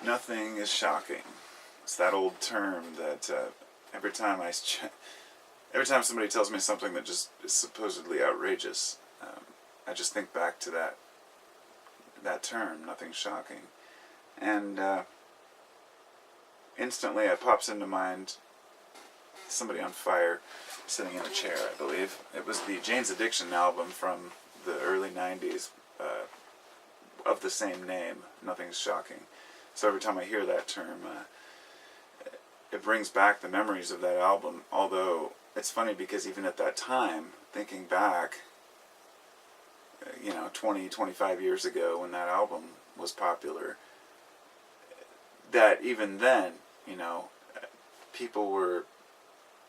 Nothing is shocking. It's that old term that every time somebody tells me something that just is supposedly outrageous, I just think back to that term, nothing shocking. And instantly it pops into mind somebody on fire sitting in a chair, I believe. It was the Jane's Addiction album from the early 90s of the same name, Nothing's Shocking. So every time I hear that term, it brings back the memories of that album. Although it's funny because even at that time, thinking back, 20, 25 years ago when that album was popular, that even then, people were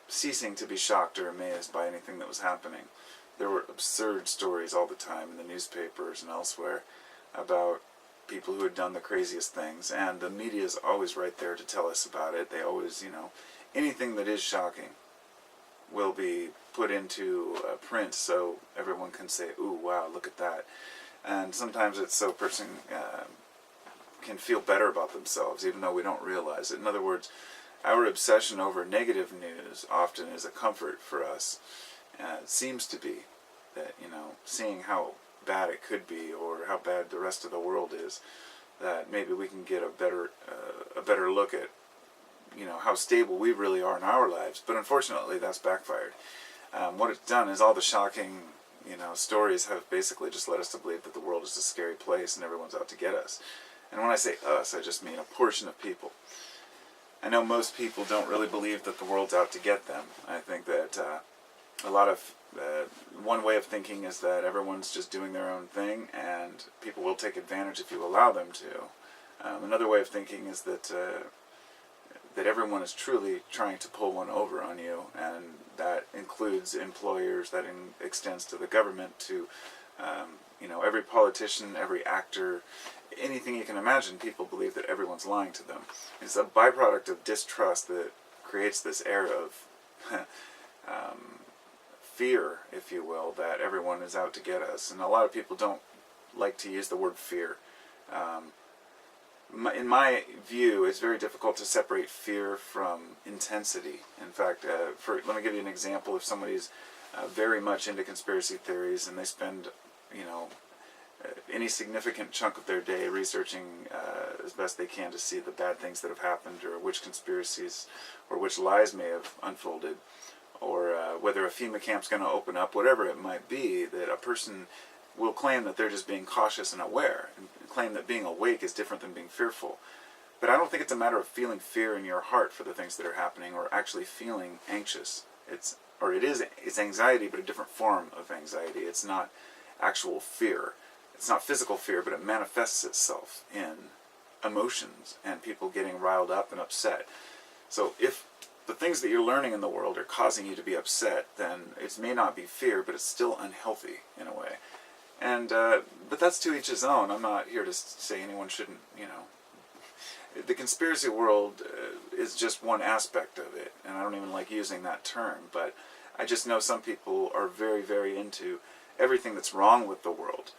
ceasing to be shocked or amazed by anything that was happening. There were absurd stories all the time in the newspapers and elsewhere about people who had done the craziest things, and the media is always right there to tell us about it. They always, anything that is shocking will be put into print so everyone can say, ooh, wow, look at that. And sometimes it's so a person can feel better about themselves, even though we don't realize it. In other words, our obsession over negative news often is a comfort for us. It seems to be that, seeing how bad it could be or how bad the rest of the world is, that maybe we can get a better look at, how stable we really are in our lives. But unfortunately, that's backfired. What it's done is all the shocking, stories have basically just led us to believe that the world is a scary place and everyone's out to get us. And when I say us, I just mean a portion of people. I know most people don't really believe that the world's out to get them. I think that a lot of one way of thinking is that everyone's just doing their own thing and people will take advantage if you allow them to. Another way of thinking is that everyone is truly trying to pull one over on you, and that includes employers, that extends to the government, to every politician, every actor, anything you can imagine. People believe that everyone's lying to them. It's a byproduct of distrust that creates this air of fear, if you will, that everyone is out to get us. And a lot of people don't like to use the word fear. In my view, it's very difficult to separate fear from intensity. In fact, let me give you an example. If somebody's very much into conspiracy theories and they spend, any significant chunk of their day researching as best they can to see the bad things that have happened, or which conspiracies or which lies may have unfolded, or whether a FEMA camp's going to open up, whatever it might be, that a person will claim that they're just being cautious and aware, and claim that being awake is different than being fearful. But I don't think it's a matter of feeling fear in your heart for the things that are happening, or actually feeling anxious. It's anxiety, but a different form of anxiety. It's not actual fear. It's not physical fear, but it manifests itself in emotions and people getting riled up and upset. So if the things that you're learning in the world are causing you to be upset, then it may not be fear, but it's still unhealthy in a way. And but that's to each his own. I'm not here to say anyone shouldn't, The conspiracy world is just one aspect of it, and I don't even like using that term, but I just know some people are very, very into everything that's wrong with the world.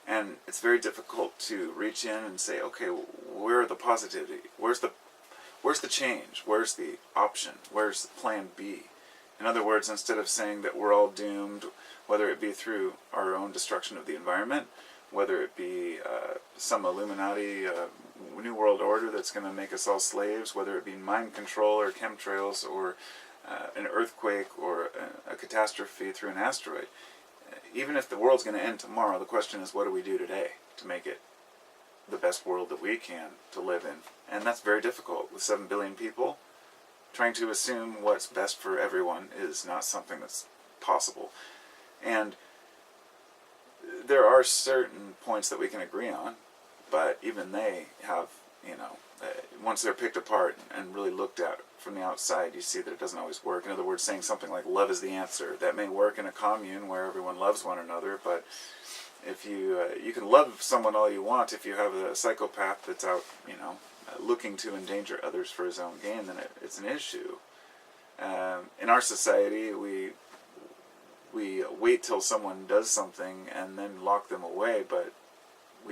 And it's very difficult to reach in and say, okay, where are the positivity? Where's the change? Where's the option? Where's the plan B? In other words, instead of saying that we're all doomed, whether it be through our own destruction of the environment, whether it be some Illuminati New World Order that's going to make us all slaves, whether it be mind control or chemtrails or an earthquake or a catastrophe through an asteroid. Even if the world's going to end tomorrow, the question is, what do we do today to make it the best world that we can to live in? And that's very difficult. With 7 billion people, trying to assume what's best for everyone is not something that's possible. And there are certain points that we can agree on, but even they have, once they're picked apart and really looked at from the outside, you see that it doesn't always work. In other words, saying something like love is the answer, that may work in a commune where everyone loves one another, but if you can love someone all you want, if you have a psychopath that's out, looking to endanger others for his own gain, then it's an issue. In our society, we wait till someone does something and then lock them away, but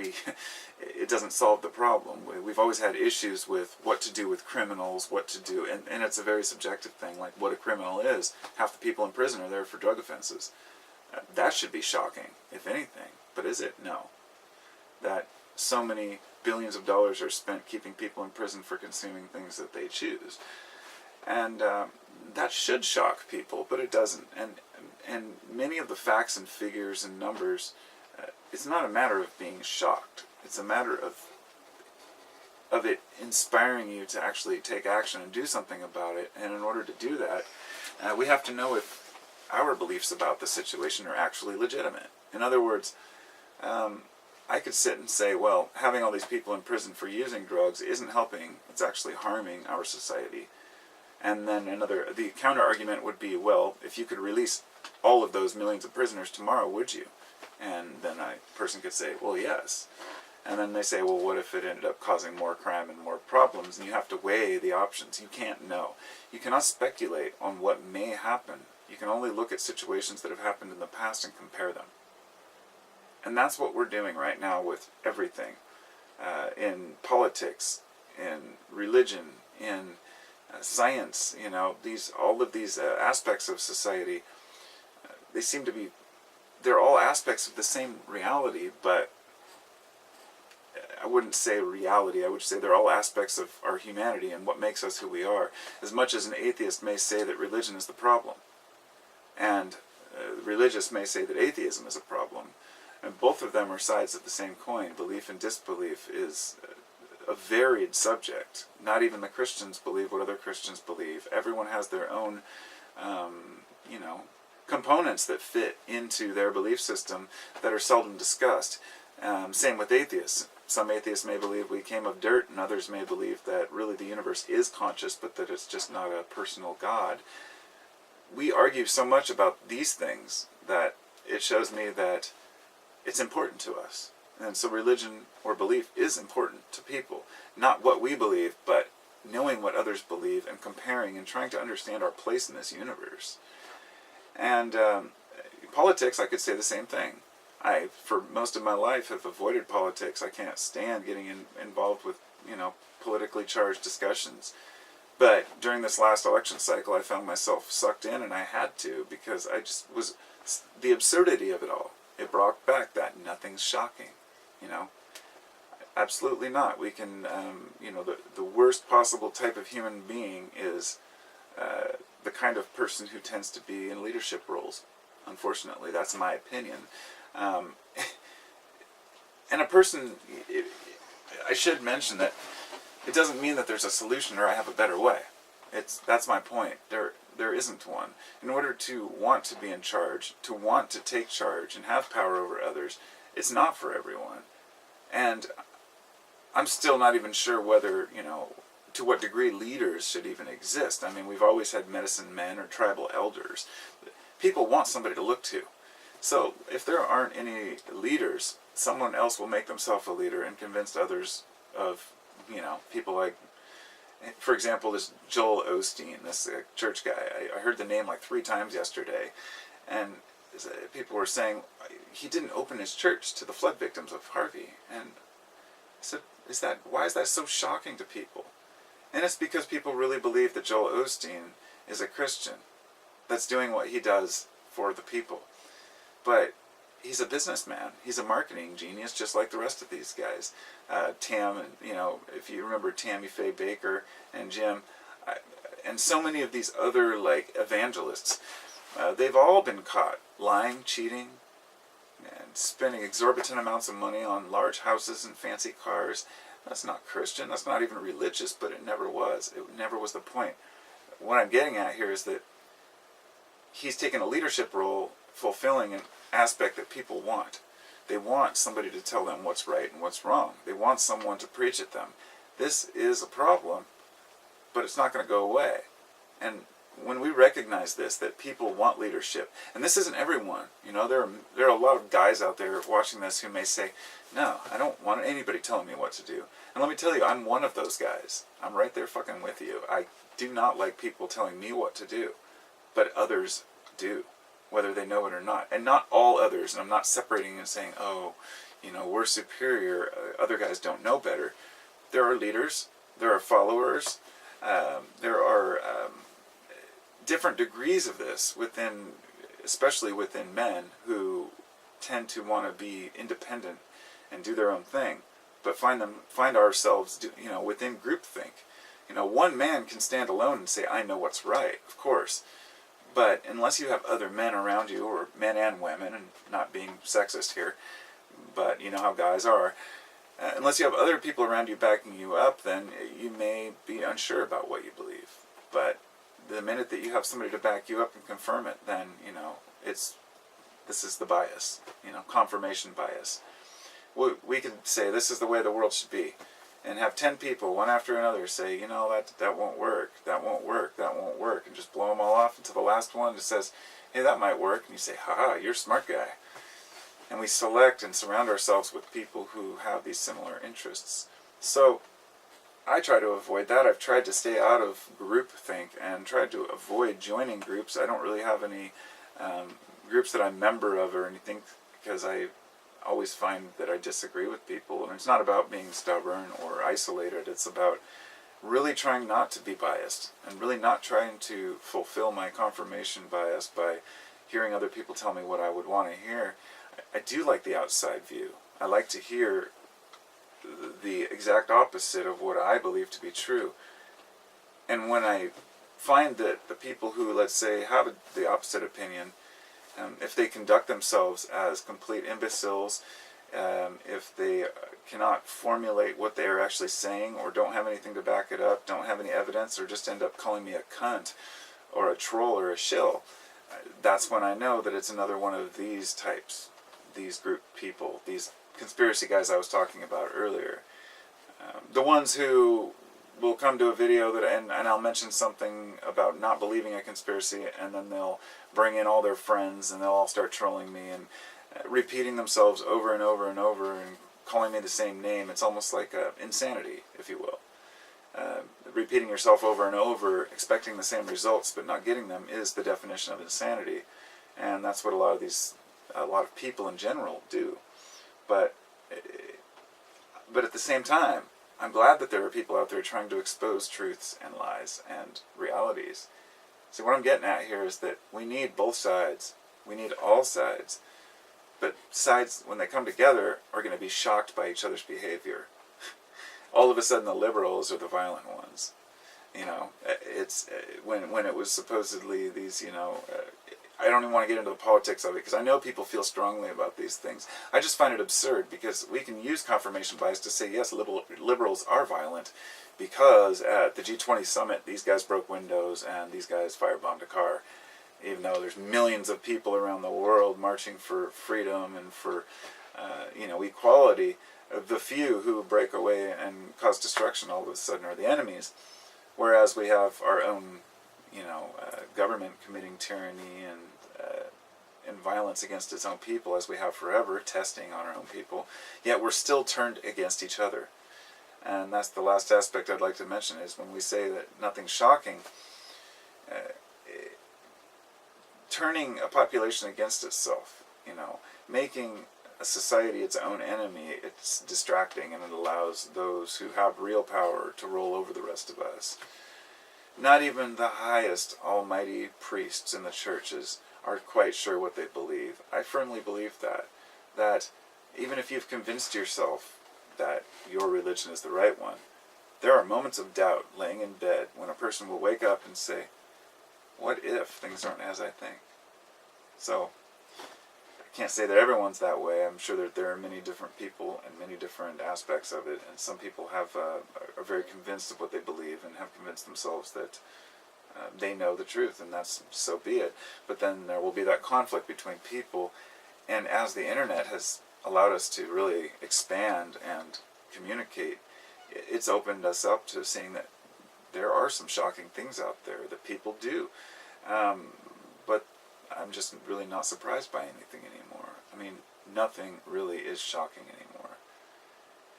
it doesn't solve the problem. We've always had issues with what to do with criminals, what to do, and it's a very subjective thing, like what a criminal is. Half the people in prison are there for drug offenses. That should be shocking, if anything. But is it? No. That so many billions of dollars are spent keeping people in prison for consuming things that they choose. And that should shock people, but it doesn't. And many of the facts and figures and numbers, it's not a matter of being shocked. It's a matter of it inspiring you to actually take action and do something about it. And in order to do that, we have to know if our beliefs about the situation are actually legitimate. In other words, I could sit and say, well, having all these people in prison for using drugs isn't helping, it's actually harming our society. And then the counter argument would be, well, if you could release all of those millions of prisoners tomorrow, would you? And then a person could say, well, yes. And then they say, well, what if it ended up causing more crime and more problems? And you have to weigh the options. You can't know. You cannot speculate on what may happen. You can only look at situations that have happened in the past and compare them. And that's what we're doing right now with everything. In politics, in religion, in science, all of these aspects of society, they seem to be, they're all aspects of the same reality, but I wouldn't say reality, I would say they're all aspects of our humanity and what makes us who we are. As much as an atheist may say that religion is the problem, and religious may say that atheism is a problem, and both of them are sides of the same coin. Belief and disbelief is a varied subject. Not even the Christians believe what other Christians believe. Everyone has their own, components that fit into their belief system that are seldom discussed. Same with atheists. Some atheists may believe we came of dirt, and others may believe that really the universe is conscious, but that it's just not a personal God. We argue so much about these things that it shows me that it's important to us. And so religion or belief is important to people. Not what we believe, but knowing what others believe and comparing and trying to understand our place in this universe. And politics, I could say the same thing. I, for most of my life, have avoided politics. I can't stand getting involved with, politically charged discussions. But during this last election cycle, I found myself sucked in, and I had to, because I just was, the absurdity of it all. It brought back that nothing's shocking, Absolutely not. We can, the worst possible type of human being is the kind of person who tends to be in leadership roles. Unfortunately, that's my opinion. And a person, I should mention that it doesn't mean that there's a solution or I have a better way. That's my point. There isn't one. In order to want to be in charge, to want to take charge and have power over others, it's not for everyone. And I'm still not even sure whether, to what degree leaders should even exist. I mean, we've always had medicine men or tribal elders. People want somebody to look to. So if there aren't any leaders, someone else will make themselves a leader and convince others of, people like, for example, this Joel Osteen, this church guy. I heard the name like 3 times yesterday, and people were saying he didn't open his church to the flood victims of Harvey. And I said, why is that so shocking to people? And it's because people really believe that Joel Osteen is a Christian that's doing what he does for the people. But he's a businessman. He's a marketing genius, just like the rest of these guys. Tam, and if you remember Tammy Faye Baker and Jim, and so many of these other evangelists, they've all been caught lying, cheating, and spending exorbitant amounts of money on large houses and fancy cars. That's not Christian. That's not even religious, but it never was. It never was the point. What I'm getting at here is that he's taken a leadership role fulfilling an aspect that people want. They want somebody to tell them what's right and what's wrong. They want someone to preach at them. This is a problem, but it's not going to go away. And when we recognize this, that people want leadership, and this isn't everyone, there are a lot of guys out there watching this who may say, no, I don't want anybody telling me what to do. And let me tell you, I'm one of those guys. I'm right there fucking with you. I do not like people telling me what to do, but others do, whether they know it or not. And not all others, and I'm not separating and saying, oh, we're superior, other guys don't know better. There are leaders, there are followers, there are different degrees of this within, especially within men who tend to want to be independent and do their own thing, but find ourselves, within groupthink. One man can stand alone and say, I know what's right, of course. But unless you have other men around you, or men and women, and not being sexist here, but you know how guys are, unless you have other people around you backing you up, then you may be unsure about what you believe. But the minute that you have somebody to back you up and confirm it, then, this is the bias, confirmation bias. We can say this is the way the world should be, and have 10 people, one after another, say, that won't work, that won't work, that won't work, and just blow them all off until the last one just says, hey, that might work, and you say, haha, you're a smart guy. And we select and surround ourselves with people who have these similar interests. So I try to avoid that. I've tried to stay out of groupthink and tried to avoid joining groups. I don't really have any groups that I'm a member of or anything, because I always find that I disagree with people. And it's not about being stubborn or isolated. It's about really trying not to be biased and really not trying to fulfill my confirmation bias by hearing other people tell me what I would want to hear. I do like the outside view. I like to hear the exact opposite of what I believe to be true. And when I find that the people who, let's say, have the opposite opinion, if they conduct themselves as complete imbeciles, if they cannot formulate what they are actually saying, or don't have anything to back it up, don't have any evidence, or just end up calling me a cunt or a troll or a shill, that's when I know that it's another one of these types, these group people, these conspiracy guys I was talking about earlier. The ones who will come to a video and I'll mention something about not believing a conspiracy, and then they'll bring in all their friends and they'll all start trolling me and repeating themselves over and over and over and calling me the same name. It's almost like insanity, if you will. Repeating yourself over and over, expecting the same results but not getting them, is the definition of insanity. And that's what a lot of people in general do. But at the same time, I'm glad that there are people out there trying to expose truths and lies and realities. So what I'm getting at here is that we need both sides. We need all sides. But sides, when they come together, are going to be shocked by each other's behavior. All of a sudden the liberals are the violent ones. It's when it was supposedly these, I don't even want to get into the politics of it, because I know people feel strongly about these things. I just find it absurd, because we can use confirmation bias to say, yes, liberals are violent, because at the G20 summit, these guys broke windows and these guys firebombed a car. Even though there's millions of people around the world marching for freedom and for, equality, the few who break away and cause destruction all of a sudden are the enemies. Whereas we have our own government committing tyranny and violence against its own people, as we have forever, testing on our own people, yet we're still turned against each other. And that's the last aspect I'd like to mention, is when we say that nothing's shocking, turning a population against itself, making a society its own enemy, it's distracting, and it allows those who have real power to roll over the rest of us. Not even the highest almighty priests in the churches are quite sure what they believe. I firmly believe that even if you've convinced yourself that your religion is the right one, there are moments of doubt laying in bed when a person will wake up and say, what if things aren't as I think? So, I can't say that everyone's that way. I'm sure that there are many different people and many different aspects of it, and some people are very convinced of what they believe and have convinced themselves that they know the truth, and that's so be it. But then there will be that conflict between people, and as the internet has allowed us to really expand and communicate, it's opened us up to seeing that there are some shocking things out there that people do. But I'm just really not surprised by anything anymore. I mean, nothing really is shocking anymore.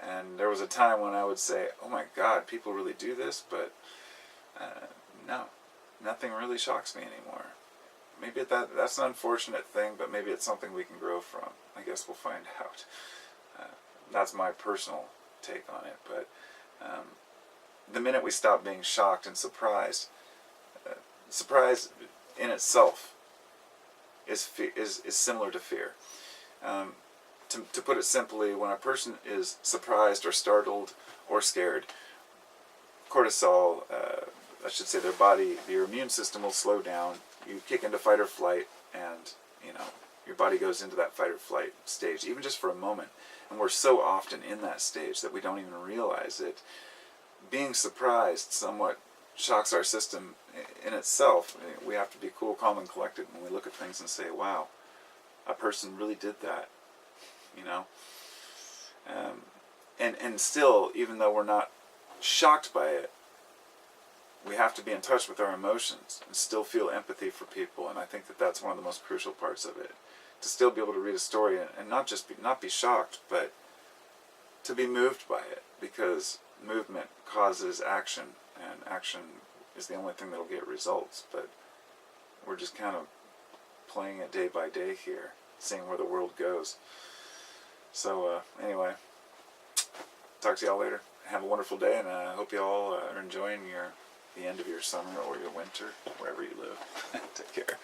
And there was a time when I would say, oh my God, people really do this, but no, nothing really shocks me anymore. Maybe that's an unfortunate thing, but maybe it's something we can grow from. I guess we'll find out. That's my personal take on it. But the minute we stop being shocked and surprised, surprise in itself is similar to fear. To put it simply, when a person is surprised or startled or scared, cortisol, I should say their body, your immune system will slow down. You kick into fight or flight, and your body goes into that fight or flight stage, even just for a moment. And we're so often in that stage that we don't even realize it. Being surprised somewhat shocks our system in itself. We have to be cool, calm, and collected when we look at things and say, wow, a person really did that, and still, even though we're not shocked by it, we have to be in touch with our emotions and still feel empathy for people. And I think that that's one of the most crucial parts of it, to still be able to read a story and not be shocked, but to be moved by it, because movement causes action, and action is the only thing that'll get results. But we're just kind of playing it day by day here, seeing where the world goes. So anyway, talk to y'all later. Have a wonderful day, and I hope you all are enjoying the end of your summer or your winter, wherever you live. Take care.